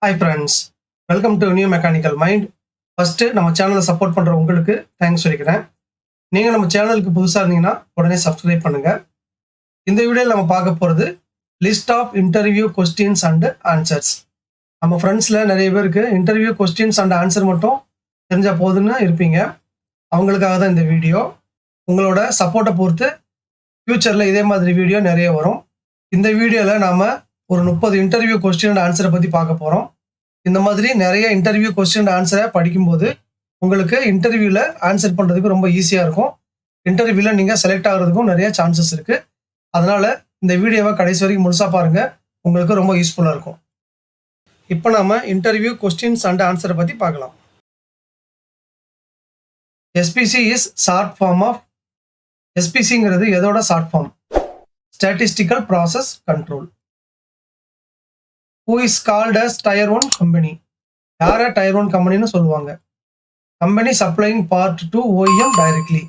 Hi friends, welcome to new mechanical mind. First நம்ம சேனலை support பண்ணுற உங்களுக்கு தேங்க்ஸ் சொல்லிக்கிறேன். நீங்கள் நம்ம சேனலுக்கு புதுசாக இருந்தீங்கன்னா உடனே சப்ஸ்கிரைப் பண்ணுங்கள். இந்த வீடியோவில் நம்ம பார்க்க போகிறது list of interview questions and answers. நம்ம ஃப்ரெண்ட்ஸில் நிறைய பேருக்கு இன்டர்வியூ கொஸ்டின்ஸ் அண்ட் ஆன்சர் மட்டும் தெரிஞ்சால் போதுன்னு இருப்பீங்க. அவங்களுக்காக தான் இந்த வீடியோ. உங்களோட சப்போர்ட்டை பொறுத்து ஃப்யூச்சரில் இதே மாதிரி வீடியோ நிறைய வரும். இந்த வீடியோவில் நாம் ஒரு 30 இன்டர்வியூ கொஸ்டின் அண்ட் ஆன்சரை பற்றி பார்க்க போகிறோம். இந்த மாதிரி நிறைய இன்டர்வியூ கொஸ்டின் அண்ட் ஆன்சரை படிக்கும்போது உங்களுக்கு இன்டர்வியூவில் ஆன்சர் பண்ணுறதுக்கு ரொம்ப ஈஸியாக இருக்கும். இன்டர்வியூவில் நீங்கள் செலக்ட் ஆகிறதுக்கும் நிறைய சான்சஸ் இருக்குது. அதனால் இந்த வீடியோவை கடைசி வரைக்கும் முழுசாக பாருங்கள், உங்களுக்கு ரொம்ப யூஸ்ஃபுல்லாக இருக்கும். இப்போ நாம் இன்டர்வியூ கொஸ்டின்ஸ் அண்ட் ஆன்சரை பற்றி பார்க்கலாம். SPC is short form of. எஸ்பிசிங்கிறது எதோட short form? Statistical process control. Who is called as Tier 1 company? யாரை Tier 1 கம்பெனின்னு சொல்லுவாங்க? Company supplying part to OEM directly.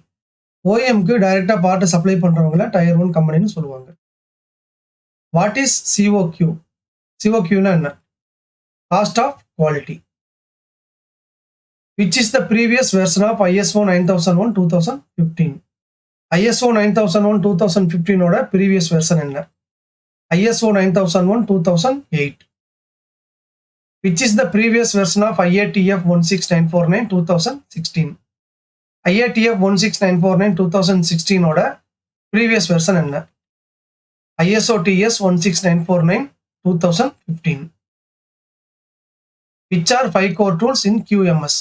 OEMக்கு டைரக்டாக பார்ட்டு சப்ளை பண்ணுறவங்கள Tier 1 கம்பெனின்னு சொல்லுவாங்க. What is COQ? COQனா என்ன? Cost of quality. Which is the previous version of ISO 9001 2015? ISO 9001 2015ஓட ப்ரீவியஸ் வெர்ஷன் என்ன? ISO 9001 2008. Which is the previous version of IATF 16949 2016? IATF 16949 2016 ஓட previous version என்ன? ISO TS 16949 2015. Which are 5 core tools in QMS?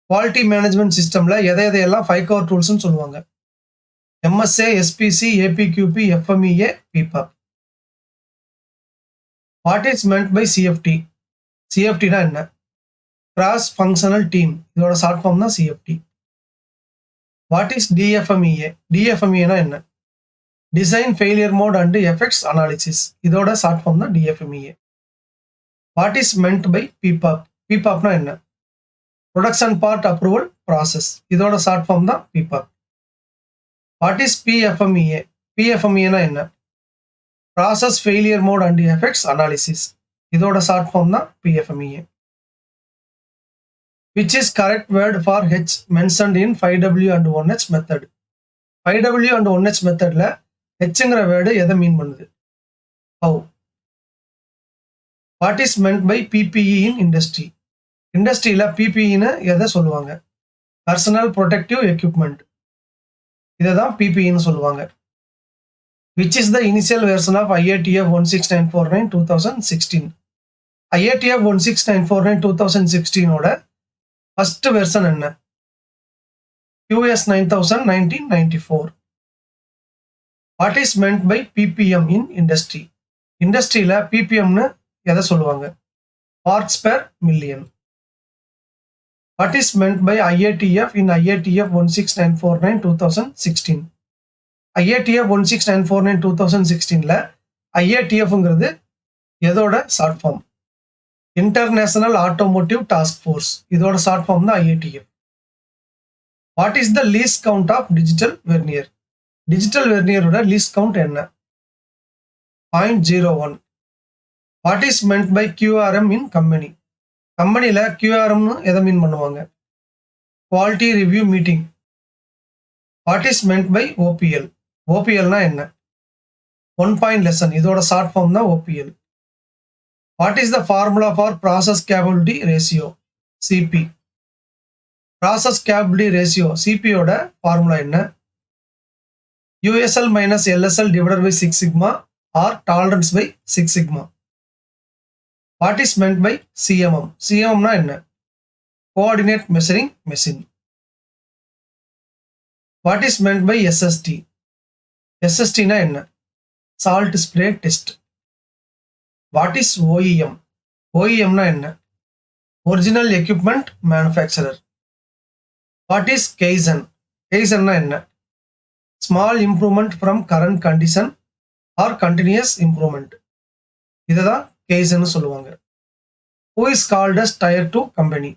Quality Management Systemல எதையெல்லாம் 5 core tools ன்னு சொல்லுவாங்க? MSA, SPC, APQP, FMEA, PPAP. What is meant by CFT? CFT na enna? Cross Functional Team. இதோட short form தான் CFT. What is DFMEA? DFMEA na enna? Design Failure Mode and Effects Analysis. இதோட short form தான் DFMEA. What is meant by PPAP? PPAP na enna? Production Part Approval Process. இதோட short form தான் PPAP. What is PFMEA? PFMEA na enna? Process Failure Mode and Effects Analysis. இதோட short form தான் PFMEA. Which is correct word for H mentioned in 5W and 1H method? 5W and 1H methodல Hங்கிற word எதை mean பண்ணுது? How? What is meant by PPE in industry? இண்டஸ்ட்ரியில் PPEன்னு எதை சொல்லுவாங்க? Personal Protective Equipment. இதை தான் PPEன்னு சொல்லுவாங்க. Which is the initial version of IATF 16949 2016? IATF 16949 2016 ஓட ஃபர்ஸ்ட் வெர்ஷன் என்ன? QS 9000 1994. What is meant by PPM in industry? இண்டஸ்ட்ரியில் PPMன்னு எதை சொல்லுவாங்க? Parts per million. What is meant by IATF in IATF 16949 2016? IATF 16949 2016ல IATFங்கிறது எதோட short form? International automotive task force. இதோட short form தான் IATF. What is the least count of digital vernier? Digital வெர்னியரோட least count என்ன? 0.01. What is meant by QRM in company? கம்பெனியில் QRMனு எதை மீன் பண்ணுவாங்க? Quality review meeting. What is meant by OPL? OPLனா என்ன? 1 பாயிண்ட் லெசன். இதோட ஷார்ட் ஃபார்ம் தான் OPL. What is the formula for process capability ratio? CP. Process capability ratio CPயோட formula என்ன? USL minus LSL divided by 6 sigma or tolerance by 6 sigma. What is meant by CMM? CMMனா என்ன? Coordinate measuring machine. What is meant by SST? SSTனா என்ன? Salt spray test. What is OEM? OEMனா என்ன? Original equipment manufacturer. What is kaizen? கெய்சன்னா என்ன? Small improvement from current condition or continuous improvement. இதை தான் கெய்சன்னு சொல்லுவாங்க. Who is called as Tier 2 company?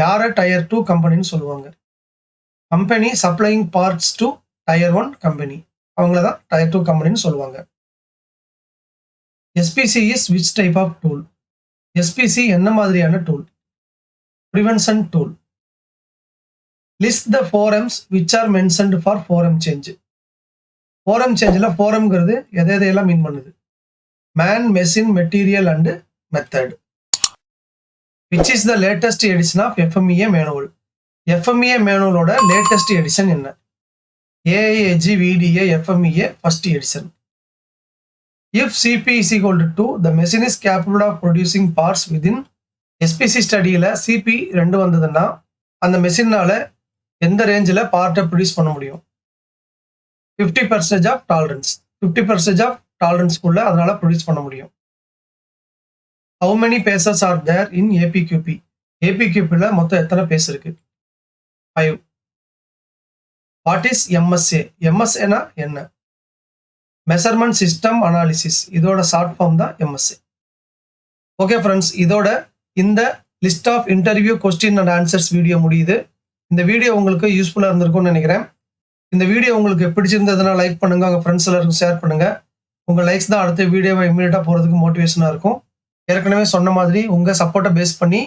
யாரை Tier 2 கம்பெனின்னு சொல்லுவாங்க? Company supplying parts to Tier 1 company. அவங்கள தான் Tier 2 கம்பெனின்னு சொல்லுவாங்க. SPC is which type of tool? SPC என்ன மாதிரியான tool? Prevention tool. List the four Ms which are mentioned for four M change. Four M சேஞ்சில் ஃபோரம்ங்கிறது எதையெல்லாம் மீன் பண்ணுது? Man, machine, material and method. Which is the latest edition of FMEA manual. FMEA மேனுவலோட latest edition என்ன? AIAG VDA FMEA first edition. If CP is equal to 2, the machine is capable of producing parts within. SPC ஸ்டடியில் CP 2 வந்ததுன்னா அந்த மெஷினால எந்த ரேஞ்சில் பார்ட்டை produce பண்ண முடியும்? 50% of tolerance. 50% of டாலரன்ஸ்க்குள்ள அதனால ப்ரொடியூஸ் பண்ண முடியும். How many paces are there in APQP? APQPல மொத்தம் எத்தனை பேஸ் இருக்கு? 5. What is MSA? MSAனா என்ன? Measurement system analysis. இதோட ஷார்ட் ஃபார்ம் தான் MSA. ஓகே ஃப்ரெண்ட்ஸ், இதோட இந்த list of interview question and answers video முடியுது. இந்த வீடியோ உங்களுக்கு யூஸ்ஃபுல்லாக இருந்திருக்கும்னு நினைக்கிறேன். இந்த வீடியோ உங்களுக்கு பிடிச்சிருந்ததுன்னா லைக் பண்ணுங்கள், உங்கள் ஃப்ரெண்ட்ஸ் எல்லாருக்கும் ஷேர் பண்ணுங்கள். உங்கள் லைக்ஸ் தான் அடுத்த வீடியோவை இமீடியட்டாக போகிறதுக்கு மோட்டிவேஷனாக இருக்கும். ஏற்கனவே சொன்ன மாதிரி உங்கள் சப்போர்ட்டை பேஸ் பண்ணி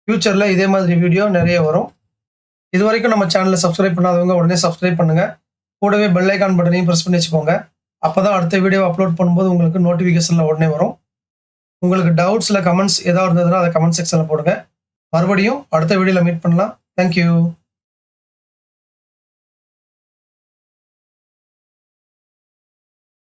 ஃப்யூச்சரில் இதே மாதிரி வீடியோ நிறைய வரும். இது வரைக்கும் நம்ம சேனலை சப்ஸ்கிரைப் பண்ணாதவங்க உடனே சப்ஸ்கிரைப் பண்ணுங்கள். கூடவே பெல் ஐக்கான் பட்டனையும் ப்ரெஸ் பண்ணி வச்சுக்கோங்க. அப்போ தான் அடுத்த வீடியோ அப்லோட் பண்ணும்போது உங்களுக்கு நோட்டிஃபிகேஷனில் உடனே வரும். உங்களுக்கு டவுட்ஸில் கமெண்ட்ஸ் ஏதாவது இருந்ததுன்னா அதை கமெண்ட் செக்ஷனில் போடுங்க. மறுபடியும் அடுத்த வீடியோவில் மீட் பண்ணலாம். தேங்க்யூ.